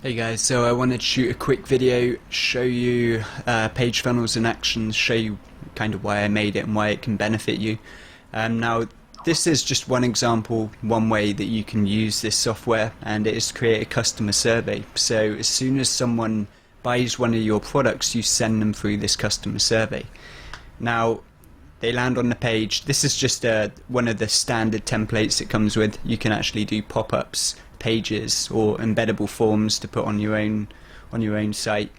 Hey guys, so I wanted to shoot a quick video, show you PageFunnels in action, show you kind of why I made it and why it can benefit you. Now, this is just one example, one way that you can use this software, and it is to create a customer survey. So as soon as someone buys one of your products, you send them through this customer survey. Now, they land on the page. This is just one of the standard templates it comes with. You can actually do pop-ups, pages, or embeddable forms to put on your own site.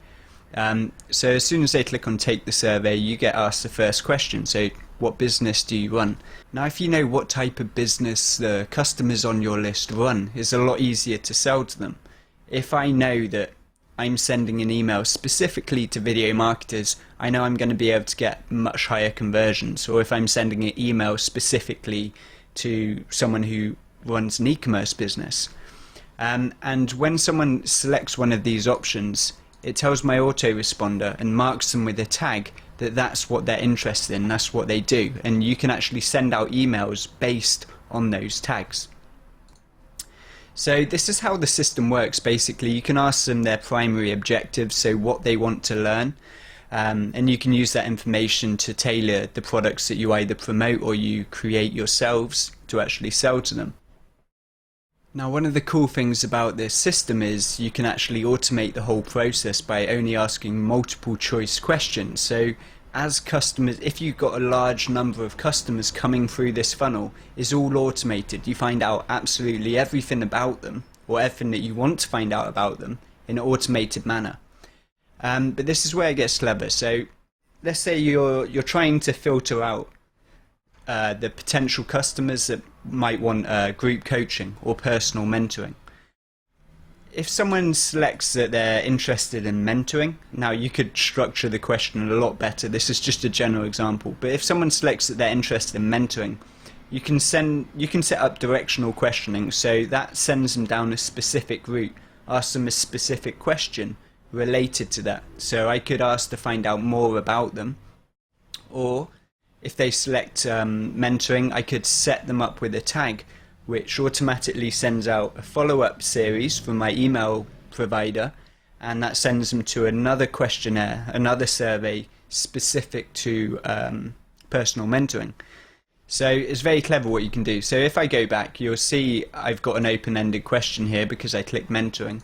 So as soon as they click on take the survey, you get asked the first question. So what business do you run? Now, if you know what type of business the customers on your list run, it's a lot easier to sell to them. If I know that I'm sending an email specifically to video marketers, I know I'm going to be able to get much higher conversions. Or if I'm sending an email specifically to someone who runs an e-commerce business. And when someone selects one of these options, it tells my autoresponder and marks them with a tag that that's what they're interested in, that's what they do. And you can actually send out emails based on those tags. So this is how the system works basically. You can ask them their primary objectives, so what they want to learn, and you can use that information to tailor the products that you either promote or you create yourselves to actually sell to them. Now, one of the cool things about this system is you can actually automate the whole process by only asking multiple choice questions. So as customers, if you've got a large number of customers coming through this funnel, it's all automated. You find out absolutely everything about them, or everything that you want to find out about them, in an automated manner. But this is where it gets clever. So let's say you're trying to filter out the potential customers that might want group coaching or personal mentoring. If someone selects that they're interested in mentoring, now you could structure the question a lot better. This is just a general example, but if someone selects that they're interested in mentoring, you can set up directional questioning, so that sends them down a specific route, ask them a specific question related to that. So I could ask to find out more about them, or if they select mentoring, I could set them up with a tag which automatically sends out a follow-up series from my email provider, and that sends them to another questionnaire, another survey specific to personal mentoring. So it's very clever what you can do. So if I go back, you'll see I've got an open-ended question here because I clicked mentoring.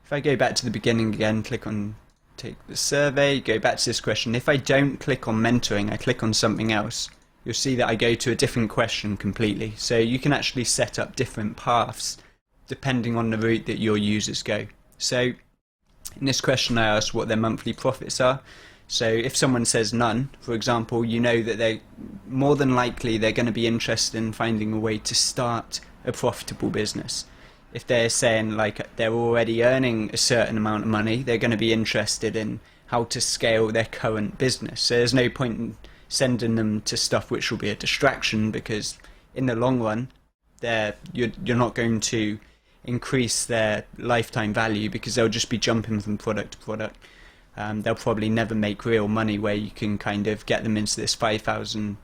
If I go back to the beginning again, click on take the survey, go back to this question. If I don't click on mentoring, I click on something else, you'll see that I go to a different question completely. So you can actually set up different paths depending on the route that your users go. So in this question I asked what their monthly profits are. So if someone says none, for example, you know that they're more than likely they're going to be interested in finding a way to start a profitable business. If they're saying like they're already earning a certain amount of money, they're going to be interested in how to scale their current business. So there's no point in sending them to stuff which will be a distraction, because in the long run you're not going to increase their lifetime value, because they'll just be jumping from product to product. They'll probably never make real money where you can kind of get them into this $5,000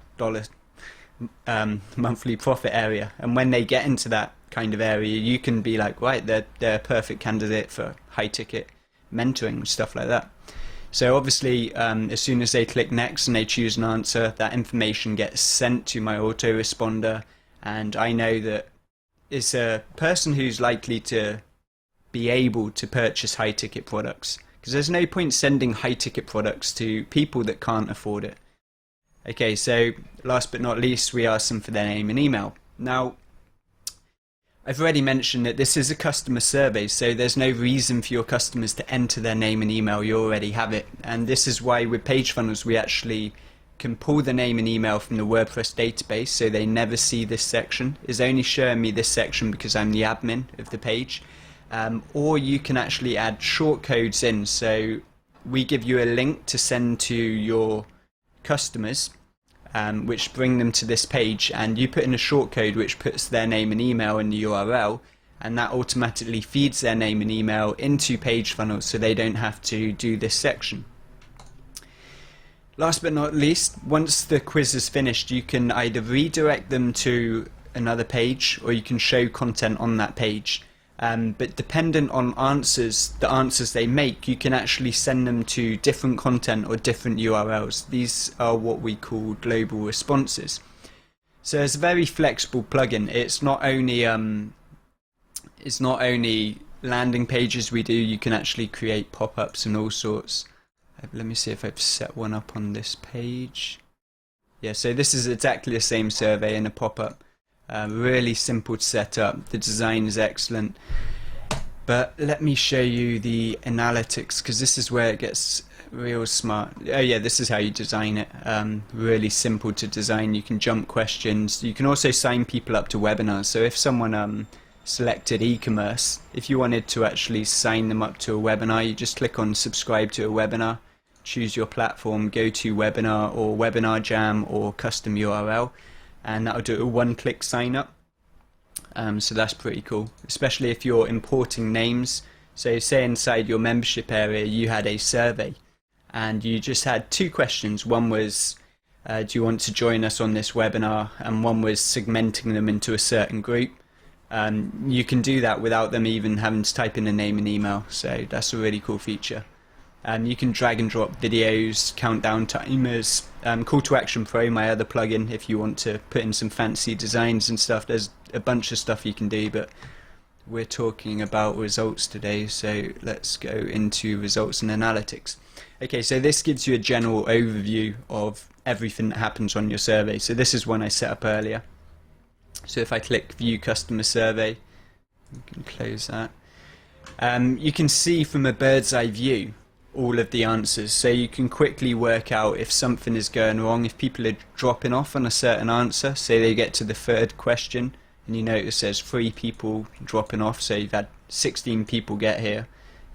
monthly profit area, and when they get into that kind of area, you can be like, right, they're a perfect candidate for high ticket mentoring and stuff like that. So obviously as soon as they click next and they choose an answer, that information gets sent to my autoresponder, and I know that it's a person who's likely to be able to purchase high ticket products, because there's no point sending high ticket products to people that can't afford it. Okay, so last but not least, we ask them for their name and email. Now, I've already mentioned that this is a customer survey, so there's no reason for your customers to enter their name and email. You already have it. And this is why with PageFunnels we actually can pull the name and email from the WordPress database, so they never see this section. It's only showing me this section because I'm the admin of the page. Or you can actually add shortcodes in, so we give you a link to send to your customers, which bring them to this page, and you put in a shortcode which puts their name and email in the URL, and that automatically feeds their name and email into PageFunnels, so they don't have to do this section. Last but not least, once the quiz is finished, you can either redirect them to another page, or you can show content on that page. But dependent on the answers they make, you can actually send them to different content or different URLs. These are what we call global responses. So it's a very flexible plugin. It's not only landing pages we do, you can actually create pop-ups and all sorts. Let me see if I've set one up on this page. Yeah, so this is exactly the same survey in a pop-up. Really simple to set up. The design is excellent. But let me show you the analytics, because this is where it gets real smart. Oh yeah, this is how you design it. Really simple to design. You can jump questions. You can also sign people up to webinars. So if someone selected e-commerce, if you wanted to actually sign them up to a webinar, you just click on subscribe to a webinar, choose your platform, go to webinar or webinar jam or custom URL, and that'll do a one-click sign up. So that's pretty cool, especially if you're importing names. So say inside your membership area you had a survey and you just had two questions. One was do you want to join us on this webinar, and one was segmenting them into a certain group. You can do that without them even having to type in a name and email, so that's a really cool feature. You can drag and drop videos, countdown timers, Call to Action Pro, my other plugin, if you want to put in some fancy designs and stuff. There's a bunch of stuff you can do, but we're talking about results today, so let's go into results and analytics. Okay, so this gives you a general overview of everything that happens on your survey. So this is one I set up earlier. So if I click View Customer Survey, you can close that. You can see from a bird's eye view all of the answers, so you can quickly work out if something is going wrong, if people are dropping off on a certain answer. Say they get to the third question and you notice there's 3 people dropping off, so you've had 16 people get here,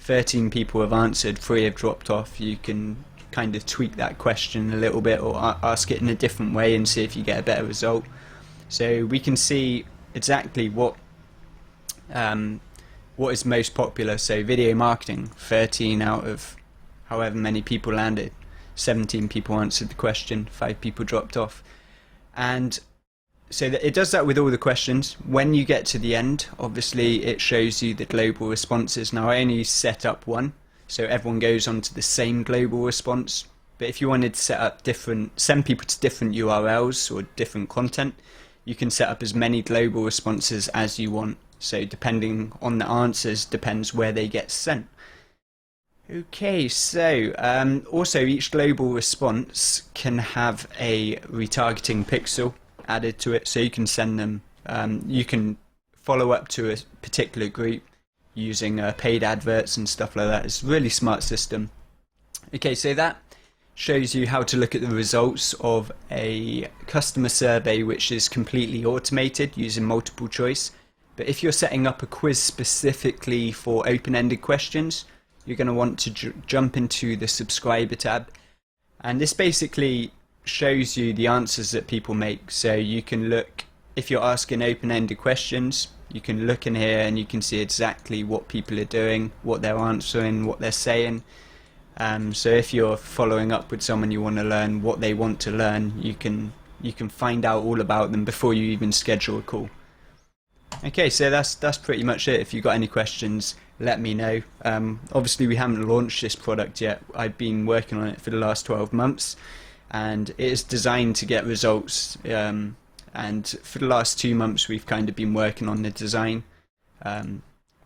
13 people have answered, 3 have dropped off. You can kind of tweak that question a little bit or ask it in a different way and see if you get a better result. So we can see exactly what is most popular. So video marketing, 13 out of however many people landed, 17 people answered the question, 5 people dropped off. And so it does that with all the questions. When you get to the end, obviously it shows you the global responses. Now I only set up one, so everyone goes onto the same global response. But if you wanted to set up send people to different URLs or different content, you can set up as many global responses as you want. So depending on the answers, depends where they get sent. Okay, so also each global response can have a retargeting pixel added to it, so you can send them, you can follow up to a particular group using paid adverts and stuff like that. It's a really smart system. Okay, so that shows you how to look at the results of a customer survey which is completely automated using multiple choice. But if you're setting up a quiz specifically for open-ended questions, you're going to want to jump into the subscriber tab, and this basically shows you the answers that people make. So you can look, if you're asking open-ended questions, you can look in here and you can see exactly what people are doing, what they're answering, what they're saying. So if you're following up with someone, you want to learn what they want to learn, you can find out all about them before you even schedule a call. Okay, so that's pretty much it. If you've got any questions, let me know. Obviously we haven't launched this product yet. I've been working on it for the last 12 months and it is designed to get results, and for the last 2 months we've kind of been working on the design.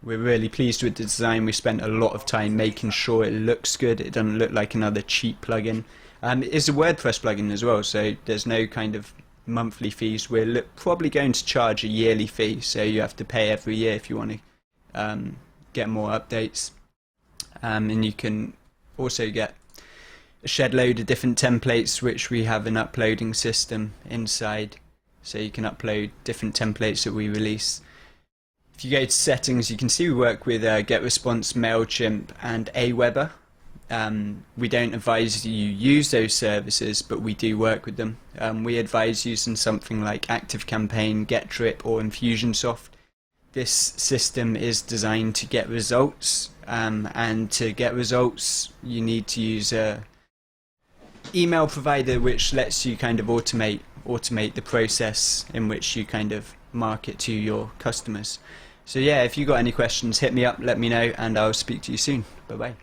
We're really pleased with the design. We spent a lot of time making sure it looks good. It doesn't look like another cheap plugin. It's a WordPress plugin as well, so there's no kind of monthly fees. We're probably going to charge a yearly fee, so you have to pay every year if you want to get more updates. And you can also get a shed load of different templates which we have an uploading system inside, so you can upload different templates that we release. If you go to settings, you can see we work with GetResponse, MailChimp and Aweber. We don't advise you use those services, but we do work with them. We advise using something like ActiveCampaign, GetDrip or Infusionsoft. This system is designed to get results, and to get results you need to use a email provider which lets you kind of automate the process in which you kind of market to your customers. So yeah, if you got any questions, hit me up, let me know, and I'll speak to you soon. Bye bye.